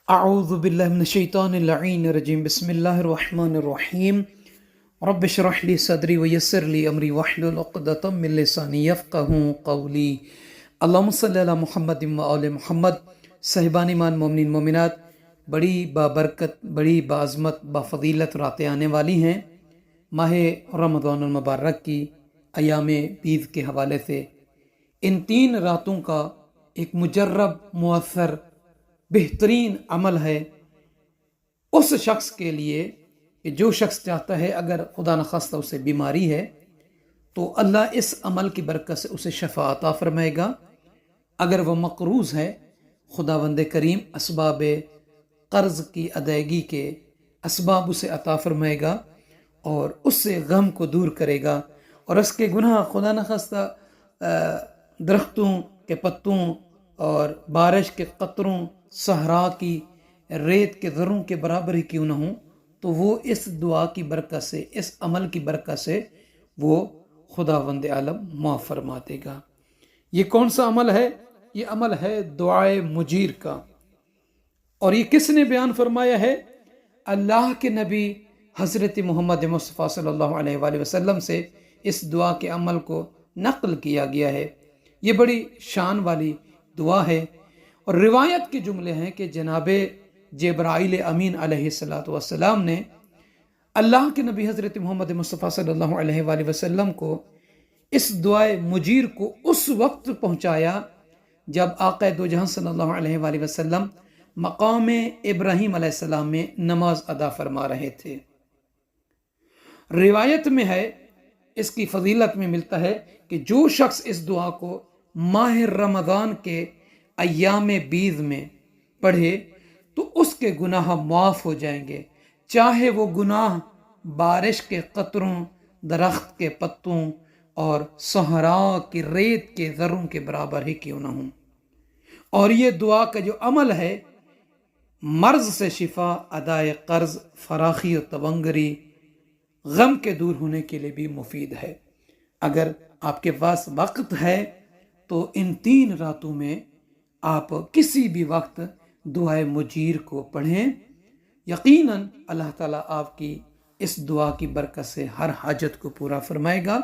اعوذ باللہ من الشیطان اللعین الرجیم بسم اللہ الرحمن الرحیم رب اشرح لی صدری ویسر لی امری واحلل عقدۃ من لسانی یفقہوا قولی اللہم صلی علی محمد و آل محمد۔ صاحبان ایمان مومنین مومنات، بڑی بابرکت، بڑی بعظمت، بافضیلت راتیں آنے والی ہیں ماہ رمضان المبارک کی ایام بیض کے حوالے سے۔ ان 3 راتوں کا ایک مجرب، مؤثر، بہترین عمل ہے اس شخص کے لیے کہ جو شخص چاہتا ہے، اگر خدا نخواستہ اسے بیماری ہے تو اللہ اس عمل کی برکت سے اسے شفا عطا فرمائے گا۔ اگر وہ مقروض ہے، خداوند کریم اسباب قرض کی ادائیگی کے اسباب اسے عطا فرمائے گا اور اس سے غم کو دور کرے گا، اور اس کے گناہ خدا نخواستہ درختوں کے پتوں اور بارش کے قطروں، صحرا کی ریت کے ذروں کے برابر ہی کیوں نہ ہوں، تو وہ اس دعا کی برکت سے، اس عمل کی برکت سے وہ خداوند عالم معاف فرما دے گا۔ یہ کون سا عمل ہے؟ یہ عمل ہے دعائے مجیر کا، اور یہ کس نے بیان فرمایا ہے؟ اللہ کے نبی حضرت محمد مصطفیٰ صلی اللہ علیہ وآلہ وسلم سے اس دعا کے عمل کو نقل کیا گیا ہے۔ یہ بڑی شان والی دعا ہے، اور روایت کے جملے ہیں کہ جناب جبرائیل امین علیہ السلام نے اللہ کے نبی حضرت محمد مصطفیٰ صلی اللہ علیہ وآلہ وسلم کو اس دعائے مجیر کو اس وقت پہنچایا جب آقا دو جہاں صلی اللہ علیہ وآلہ وسلم مقام ابراہیم علیہ السلام میں نماز ادا فرما رہے تھے۔ روایت میں ہے، اس کی فضیلت میں ملتا ہے کہ جو شخص اس دعا کو ماہ رمضان کے ایام بیض میں پڑھے تو اس کے گناہ معاف ہو جائیں گے، چاہے وہ گناہ بارش کے قطروں، درخت کے پتوں اور صحرا کی ریت کے ذروں کے برابر ہی کیوں نہ ہوں۔ اور یہ دعا کا جو عمل ہے، مرض سے شفا، ادائے قرض، فراخی و تونگری، غم کے دور ہونے کے لیے بھی مفید ہے۔ اگر آپ کے پاس وقت ہے تو ان 3 راتوں میں آپ کسی بھی وقت دعائے مجیر کو پڑھیں، یقیناً اللہ تعالیٰ آپ کی اس دعا کی برکت سے ہر حاجت کو پورا فرمائے گا۔